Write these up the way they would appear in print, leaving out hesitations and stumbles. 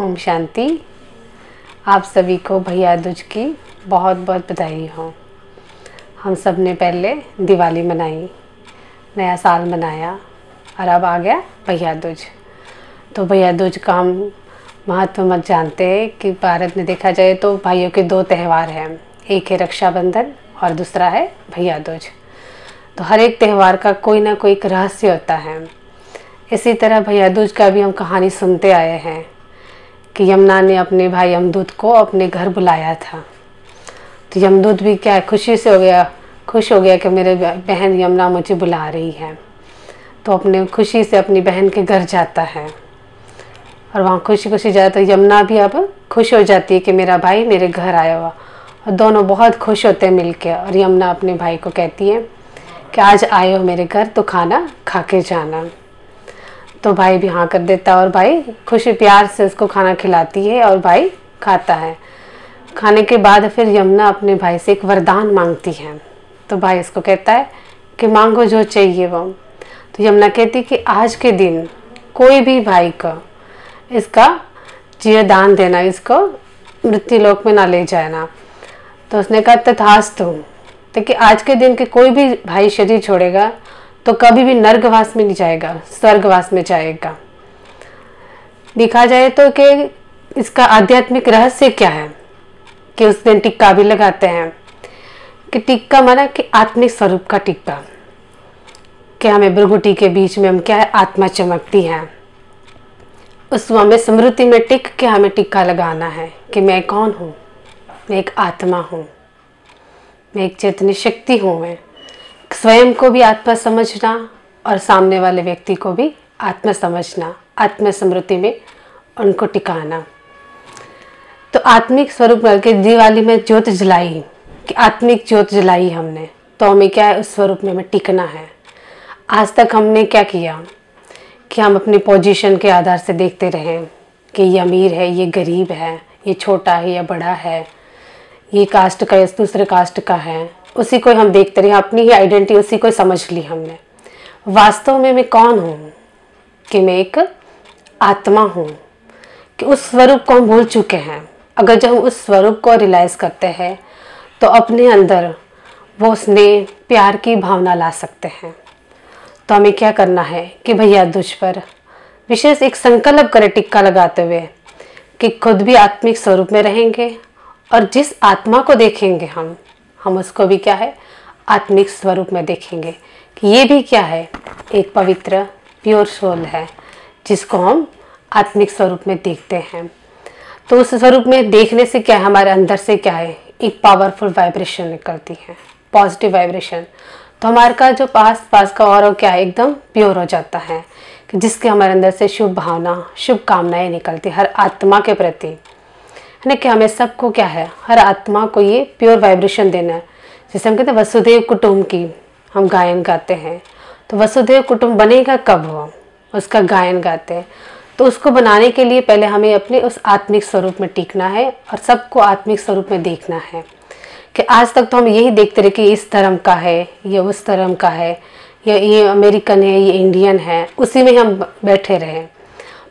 ओम शांति। आप सभी को भैया दूज की बहुत बहुत बधाई हो। हम सब ने पहले दिवाली मनाई, नया साल मनाया और अब आ गया भैया दूज। तो भैया दूज का हम महत्व मत जानते हैं कि भारत में देखा जाए तो भाइयों के दो त्यौहार हैं, एक है रक्षाबंधन और दूसरा है भैया दूज। तो हर एक त्यौहार का कोई ना कोई एक रहस्य होता है। इसी तरह भैया दूज का भी हम कहानी सुनते आए हैं कि यमुना ने अपने भाई यमदूत को अपने घर बुलाया था। तो यमदूत भी क्या है, खुश हो गया कि मेरे बहन यमुना मुझे बुला रही है। तो अपने खुशी से अपनी बहन के घर जाता है और वहाँ खुशी खुशी जाता है। यमुना भी अब खुश हो जाती है कि मेरा भाई मेरे घर आया हुआ, और दोनों बहुत खुश होते हैं मिलके। और यमुना अपने भाई को कहती है कि आज आए हो मेरे घर तो खाना खा के जाना। तो भाई भी हाँ कर देता और भाई खुशी प्यार से उसको खाना खिलाती है और भाई खाता है। खाने के बाद फिर यमुना अपने भाई से एक वरदान मांगती है। तो भाई इसको कहता है कि मांगो जो चाहिए वो। तो यमुना कहती कि आज के दिन कोई भी भाई को इसका जीवदान देना, इसको मृत्युलोक में ना ले जाना। तो उसने कहा तथास्तु। तो कि आज के दिन के कोई भी भाई शरीर छोड़ेगा तो कभी भी नर्कवास में नहीं जाएगा, स्वर्गवास में जाएगा। देखा जाए तो कि इसका आध्यात्मिक रहस्य क्या है कि उस दिन टिक्का भी लगाते हैं कि टिक्का माना कि आत्मिक स्वरूप का टिक्का, कि हमें भ्रुकुटी के बीच में हम क्या है, आत्मा चमकती है। उस हमें स्मृति में टिक के हमें टिक्का लगाना है कि मैं कौन हूँ, मैं एक आत्मा हूँ, मैं एक चैतन्य शक्ति हूँ। मैं स्वयं को भी आत्मा समझना और सामने वाले व्यक्ति को भी आत्मा समझना, आत्म स्मृति में उनको टिकाना। तो आत्मिक स्वरूप करके दिवाली में ज्योत जलाई कि आत्मिक ज्योत जलाई हमने, तो हमें क्या है, उस स्वरूप में हमें टिकना है। आज तक हमने क्या किया कि हम अपनी पोजीशन के आधार से देखते रहें कि ये अमीर है, ये गरीब है, ये छोटा है या बड़ा है, ये कास्ट का या दूसरे कास्ट का है, उसी को हम देखते रहे, अपनी ही आइडेंटिटी उसी को समझ ली हमने। वास्तव में मैं कौन हूँ कि मैं एक आत्मा हूँ, कि उस स्वरूप को हम भूल चुके हैं। अगर जब हम उस स्वरूप को रियलाइज़ करते हैं तो अपने अंदर वो स्नेह प्यार की भावना ला सकते हैं। तो हमें क्या करना है कि भैया दूज पर विशेष एक संकल्प करें टिक्का लगाते हुए कि खुद भी आत्मिक स्वरूप में रहेंगे और जिस आत्मा को देखेंगे हम उसको भी क्या है, आत्मिक स्वरूप में देखेंगे कि ये भी क्या है, एक पवित्र प्योर सोल है जिसको हम आत्मिक स्वरूप में देखते हैं। तो उस स्वरूप में देखने से क्या है, हमारे अंदर से क्या है, एक पावरफुल वाइब्रेशन निकलती है, पॉजिटिव वाइब्रेशन। तो हमारे का जो पास का और क्या है, एकदम प्योर हो जाता है कि जिसके हमारे अंदर से शुभ भावना, शुभ कामनाएं निकलती हर आत्मा के प्रति, है ना। कि हमें सबको क्या है, हर आत्मा को ये प्योर वाइब्रेशन देना है। जैसे हम कहते हैं वसुदेव कुटुंब की हम गायन गाते हैं, तो वसुदेव कुटुंब बनेगा कब, हो उसका गायन गाते हैं। तो उसको बनाने के लिए पहले हमें अपने उस आत्मिक स्वरूप में टिकना है और सबको आत्मिक स्वरूप में देखना है। कि आज तक तो हम यही देखते रहे कि इस धर्म का है, ये उस धर्म का है, या ये अमेरिकन है, ये इंडियन है, उसी में हम बैठे रहे।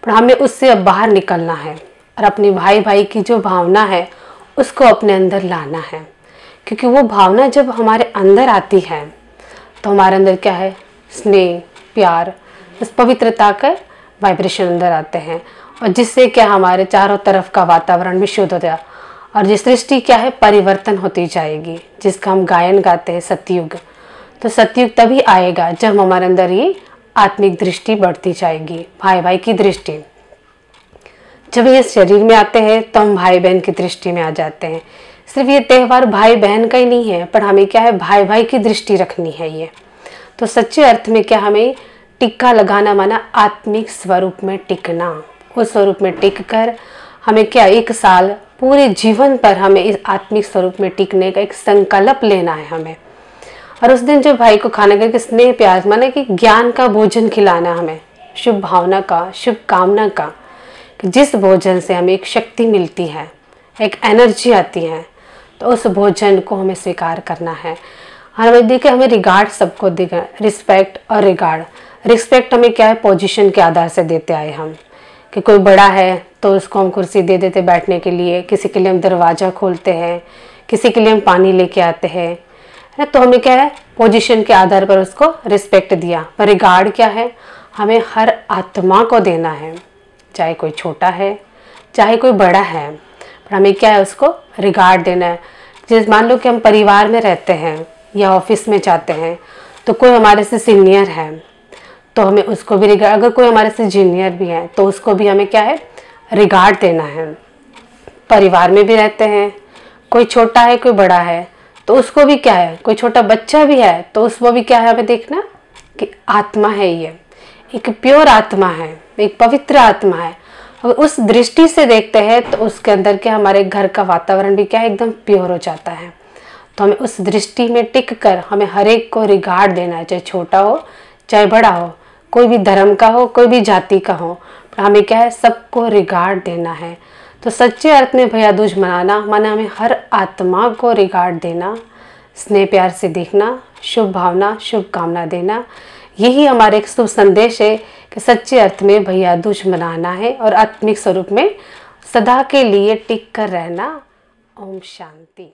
पर हमें उससे अब बाहर निकलना है और अपने भाई भाई की जो भावना है उसको अपने अंदर लाना है। क्योंकि वो भावना जब हमारे अंदर आती है तो हमारे अंदर क्या है, स्नेह प्यार, उस पवित्रता का वाइब्रेशन अंदर आते हैं और जिससे क्या हमारे चारों तरफ का वातावरण भी शुद्ध हो जाए और ये सृष्टि क्या है, परिवर्तन होती जाएगी, जिसका हम गायन गाते हैं सतयुग। तो सतयुग तभी आएगा जब हमारे अंदर ये आत्मिक दृष्टि बढ़ती जाएगी, भाई भाई की दृष्टि। जब ये शरीर में आते हैं तो हम भाई बहन की दृष्टि में आ जाते हैं। सिर्फ ये त्यौहार भाई बहन का ही नहीं है, पर हमें क्या है, भाई भाई की दृष्टि रखनी है ये। तो सच्चे अर्थ में क्या, हमें टिक्का लगाना माना आत्मिक स्वरूप में टिकना। उस स्वरूप में टिक कर हमें क्या, एक साल पूरे जीवन पर हमें इस आत्मिक स्वरूप में टिकने का एक संकल्प लेना है हमें। और उस दिन जो भाई को खाना करके स्नेह प्यार माना कि ज्ञान का भोजन खिलाना हमें, शुभ भावना का, शुभ कामना का, जिस भोजन से हमें एक शक्ति मिलती है, एक एनर्जी आती है, तो उस भोजन को हमें स्वीकार करना है। हमें देखिए, हमें रिगार्ड सबको देगा, रिस्पेक्ट और रिगार्ड। रिस्पेक्ट हमें क्या है, पोजीशन के आधार से देते आए हम, कि कोई बड़ा है तो उसको हम कुर्सी दे देते बैठने के लिए, किसी के लिए हम दरवाज़ा खोलते हैं, किसी के लिए हम पानी लेके आते हैं, है। तो हमें क्या है, पोजीशन के आधार पर उसको रिस्पेक्ट दिया। पर रिगार्ड क्या है, हमें हर आत्मा को देना है, चाहे कोई छोटा है चाहे कोई बड़ा है, पर हमें क्या है, उसको रिगार्ड देना है। जैसे मान लो कि हम परिवार में रहते हैं या ऑफिस में जाते हैं, तो कोई हमारे से सीनियर है तो हमें उसको भी रिगार्ड, अगर कोई हमारे से जूनियर भी है तो उसको भी हमें क्या है, रिगार्ड देना है। परिवार में भी रहते हैं, कोई छोटा है कोई बड़ा है तो उसको भी क्या है, कोई छोटा बच्चा भी है तो उसको भी क्या है, हमें देखना कि आत्मा है, ये एक प्योर आत्मा है, एक पवित्र आत्मा है। अगर उस दृष्टि से देखते हैं तो उसके अंदर क्या, हमारे घर का वातावरण भी क्या है, एकदम प्योर हो जाता है। तो हमें उस दृष्टि में टिक कर हमें हर एक को रिगार्ड देना है, चाहे छोटा हो चाहे बड़ा हो, कोई भी धर्म का हो कोई भी जाति का हो, पर हमें क्या है, सबको रिगार्ड देना है। तो सच्चे अर्थ में भैया दूज मनाना माने हमें हर आत्मा को रिगार्ड देना, स्नेह प्यार से देखना, शुभ भावना शुभ कामना देना। यही हमारे एक शुभ संदेश है कि सच्चे अर्थ में भैया दूज मनाना है और आत्मिक स्वरूप में सदा के लिए टिक कर रहना। ओम शांति।